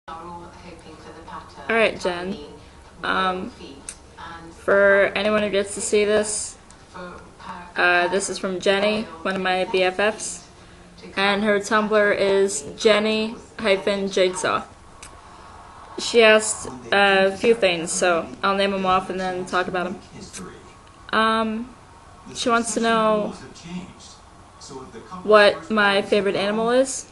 Alright, Jen. For anyone who gets to see this, this is from Jenny, one of my BFFs, and her Tumblr is jenny-jigsaw. She asked a few things, so I'll name them off and then talk about them. She wants to know what my favorite animal is.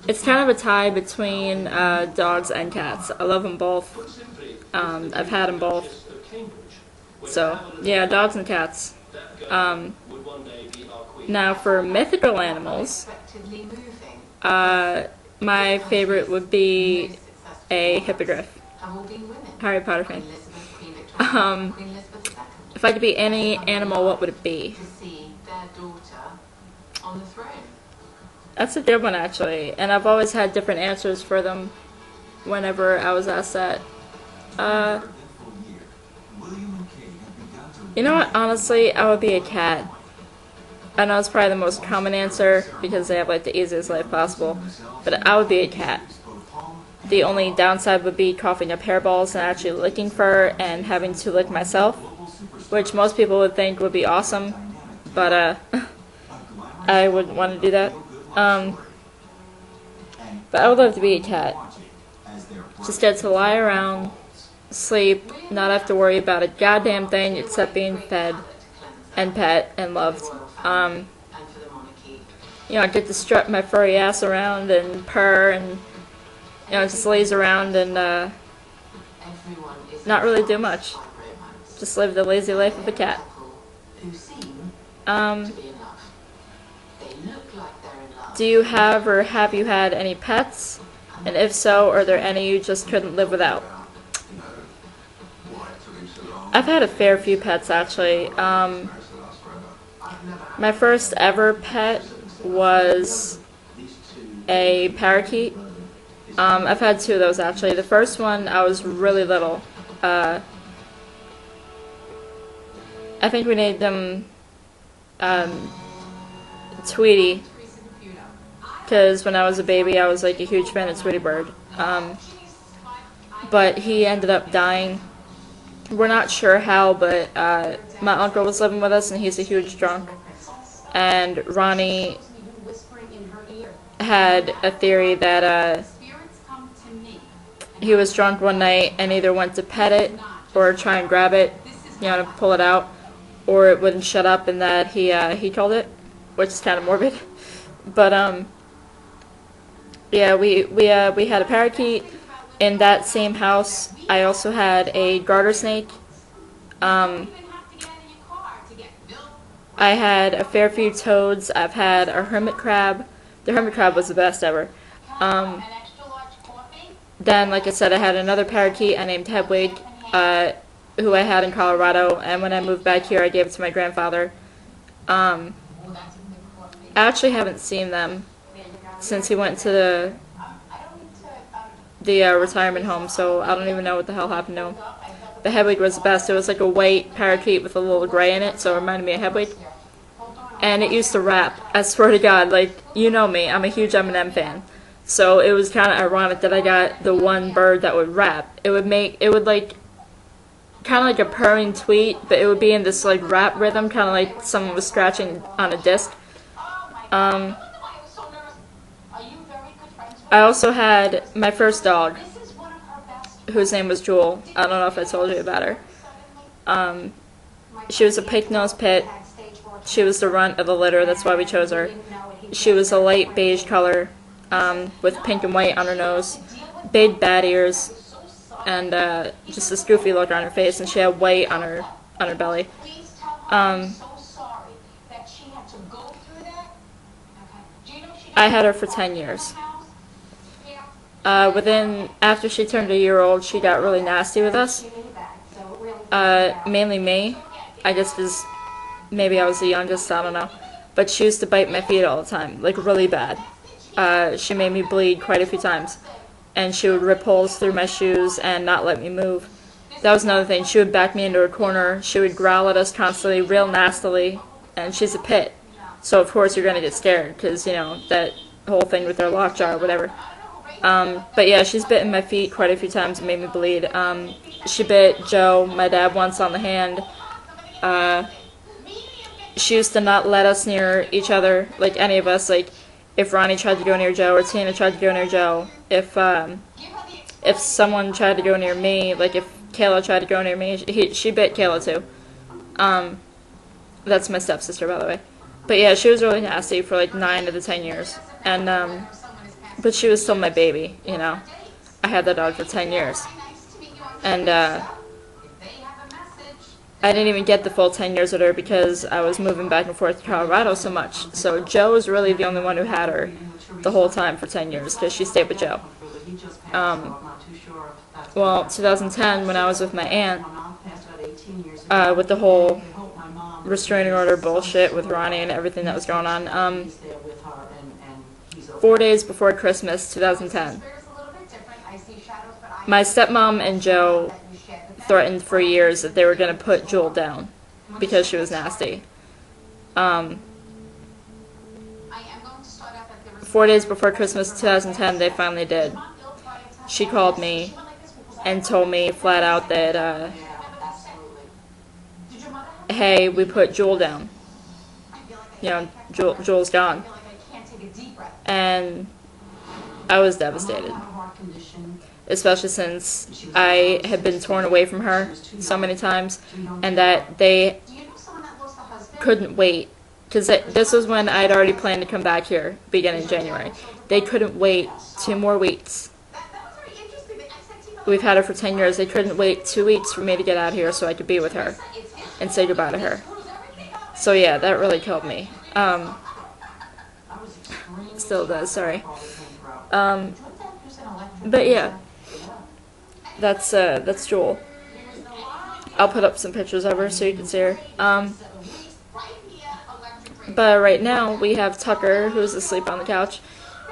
It's kind of a tie between dogs and cats. I love them both. I've had them both. So, yeah, dogs and cats. Now, for mythical animals, my favorite would be a hippogriff. Harry Potter fan. If I could be any animal, what would it be? That's a good one, actually, and I've always had different answers for them whenever I was asked that. You know what, honestly, I would be a cat. I know it's probably the most common answer because they have like the easiest life possible, but I would be a cat. The only downside would be coughing up hairballs and actually licking fur and having to lick myself, which most people would think would be awesome, but I wouldn't want to do that. But I would love to be a cat. Just get to lie around, sleep, not have to worry about a goddamn thing except being fed and pet and loved. You know, I get to strut my furry ass around and purr and, you know, just laze around and not really do much. Just live the lazy life of a cat. Do you have or have you had any pets? And if so, are there any you just couldn't live without? I've had a fair few pets, actually. My first ever pet was a parakeet. I've had two of those, actually. The first one, I was really little. I think we named them Tweety, because when I was a baby I was like a huge fan of Tweety Bird. But he ended up dying. We're not sure how, but my uncle was living with us and he's a huge drunk. And Ronnie had a theory that he was drunk one night and either went to pet it or try and grab it, you know, to pull it out, or it wouldn't shut up, and that he killed it, which is kind of morbid. But yeah, we had a parakeet. In that same house, I also had a garter snake. I had a fair few toads. I've had a hermit crab. The hermit crab was the best ever. Then, like I said, I had another parakeet I named Hedwig, who I had in Colorado, and when I moved back here, I gave it to my grandfather. I actually haven't seen them since he went to the retirement home, so I don't even know what the hell happened to him. The Hedwig was the best. It was like a white parakeet with a little gray in it, so it reminded me of Hedwig. And it used to rap. I swear to God, like, you know me, I'm a huge Eminem fan. So it was kind of ironic that I got the one bird that would rap. It would like, kind of like a purring tweet, but it would be in this like rap rhythm, kind of like someone was scratching on a disc. I also had my first dog, whose name was Jewel. I don't know if I told you about her. She was a pig-nosed pit. She was the runt of the litter, that's why we chose her. She was a light beige color, with pink and white on her nose, big bad ears, and just this goofy look on her face, and she had white on her belly. I had her for 10 years. After she turned a year old, she got really nasty with us. Mainly me. I guess because maybe I was the youngest, I don't know. But she used to bite my feet all the time, like really bad. She made me bleed quite a few times. And she would rip holes through my shoes and not let me move. That was another thing. She would back me into a corner. She would growl at us constantly, real nastily. And she's a pit. So of course you're going to get scared, because, you know, that whole thing with their lockjaw or whatever. But yeah, she's bitten my feet quite a few times and made me bleed. She bit Joe, my dad, once on the hand. She used to not let us near each other, like any of us. Like if Ronnie tried to go near Joe or Tina tried to go near Joe, if someone tried to go near me, like if Kayla tried to go near me, she bit Kayla too. That's my stepsister, by the way. But yeah, she was really nasty for like 9 of the 10 years. And, but she was still my baby, you know. I had that dog for 10 years. And, I didn't even get the full 10 years with her because I was moving back and forth to Colorado so much. So Joe was really the only one who had her the whole time for 10 years because she stayed with Joe. Well, 2010, when I was with my aunt, with the whole restraining order bullshit with Ronnie and everything that was going on, 4 days before Christmas, 2010, my stepmom and Joe threatened for years that they were going to put Jewel down because she was nasty. 4 days before Christmas 2010, they finally did. She called me and told me flat out that, hey, we put Jewel down. You know, Jewel's gone. And I was devastated. Especially since I had been torn away from her so many times, and that they couldn't wait. Because this was when I'd already planned to come back here, beginning January. They couldn't wait 2 more weeks. We've had her for 10 years. They couldn't wait 2 weeks for me to get out here so I could be with her and say goodbye to her. So yeah, that really killed me. Still does, sorry. But yeah. That's Jewel. I'll put up some pictures of her so you can see her. But right now we have Tucker, who's asleep on the couch.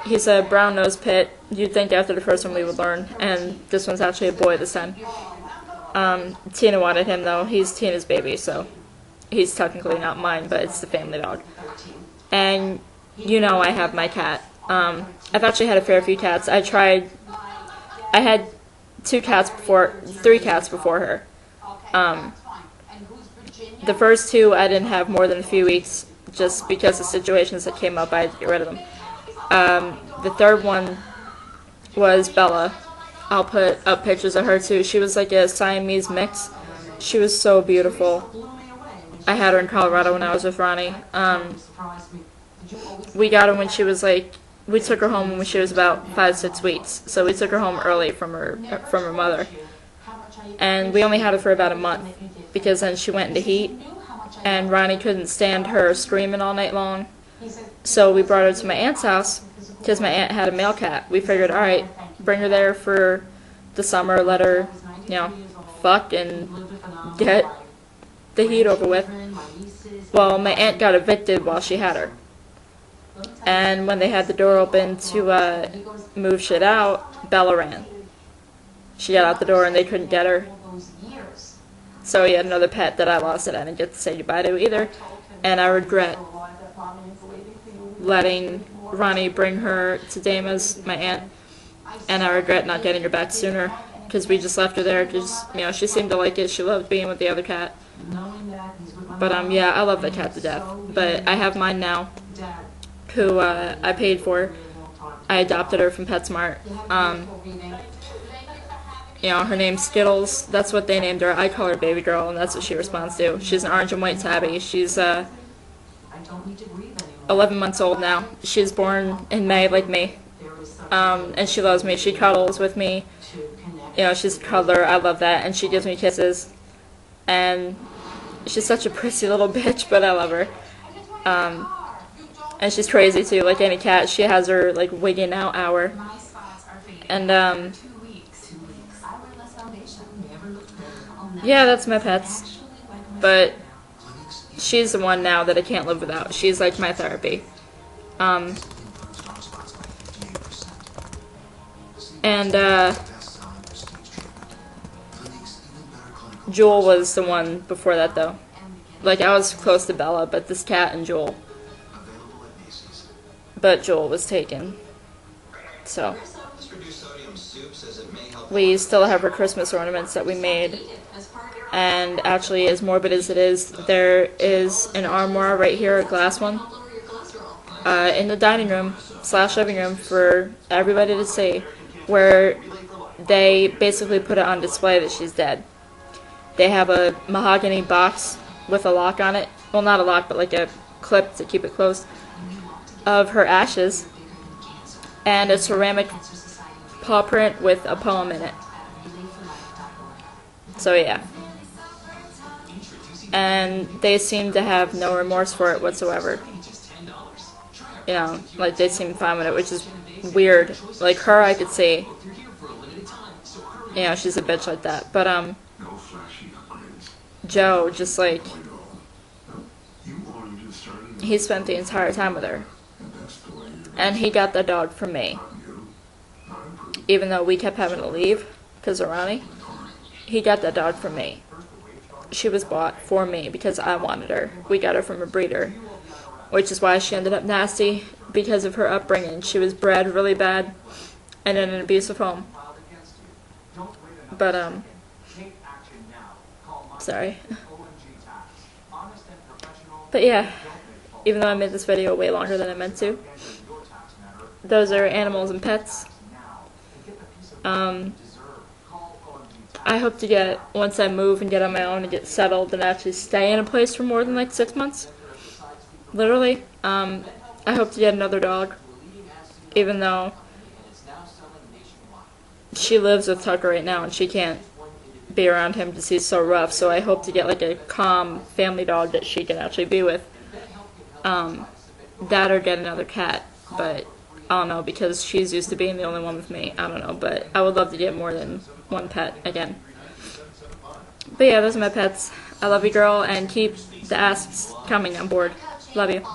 He's a brown-nosed pit. You'd think after the first one we would learn, and this one's actually a boy this time. Tina wanted him though. He's Tina's baby, so he's technically not mine, but it's the family dog. And you know I have my cat. I've actually had a fair few cats. I had 3 cats before her. The first 2 I didn't have more than a few weeks, just because of situations that came up. I had to get rid of them. The third one was Bella. I'll put up pictures of her too. She was like a Siamese mix. She was so beautiful. I had her in Colorado when I was with Ronnie. We got her when she was like, we took her home when she was about 5-6 weeks. So we took her home early from her mother. And we only had her for about a month because then she went into heat and Ronnie couldn't stand her screaming all night long. So we brought her to my aunt's house because my aunt had a male cat. We figured, alright, bring her there for the summer, let her, you know, fuck and get the heat over with. Well, my aunt got evicted while she had her. And when they had the door open to move shit out, Bella ran. She got out the door and they couldn't get her. So we had another pet that I lost that I didn't get to say goodbye to either. And I regret letting Ronnie bring her to Dama's, my aunt. And I regret not getting her back sooner. Because we just left her there because, you know, she seemed to like it. She loved being with the other cat. But, yeah, I love that cat to death. But I have mine now, who I paid for. I adopted her from PetSmart. You know, her name's Skittles. That's what they named her. I call her Baby Girl, and that's what she responds to. She's an orange and white tabby. She's 11 months old now. She was born in May, like me. And she loves me. She cuddles with me. You know, she's a cuddler. I love that. And she gives me kisses. And she's such a prissy little bitch, but I love her. And she's crazy too, like any cat. She has her like wigging out hour. And yeah, that's my pets. But she's the one now that I can't live without. She's like my therapy. Jewel was the one before that though. Like I was close to Bella, but this cat and Jewel. But Jewel was taken. So we still have her Christmas ornaments that we made. And actually, as morbid as it is, there is an armoire right here, a glass one, in the dining room / living room for everybody to see, where they basically put it on display that she's dead. They have a mahogany box with a lock on it. Well, not a lock, but like a clip to keep it closed, of her ashes, and a ceramic paw print with a poem in it. So yeah. And they seem to have no remorse for it whatsoever. You know, like they seem fine with it, which is weird. Like her, I could see, you know, she's a bitch like that. But Joe, just like, he spent the entire time with her, and he got the dog from me. Even though we kept having to leave because of Ronnie, he got that dog from me. She was bought for me because I wanted her. We got her from a breeder, which is why she ended up nasty, because of her upbringing. She was bred really bad and in an abusive home. But sorry. But yeah, even though I made this video way longer than I meant to, those are animals and pets. I hope to get, once I move and get on my own and get settled and actually stay in a place for more than like 6 months, literally, I hope to get another dog, even though she lives with Tucker right now and she can't be around him because he's so rough. So I hope to get like a calm family dog that she can actually be with, that or get another cat. But I don't know, because she's used to being the only one with me. I don't know, but I would love to get more than one pet again. But yeah, those are my pets. I love you, girl, and keep the asks coming on board. Love you.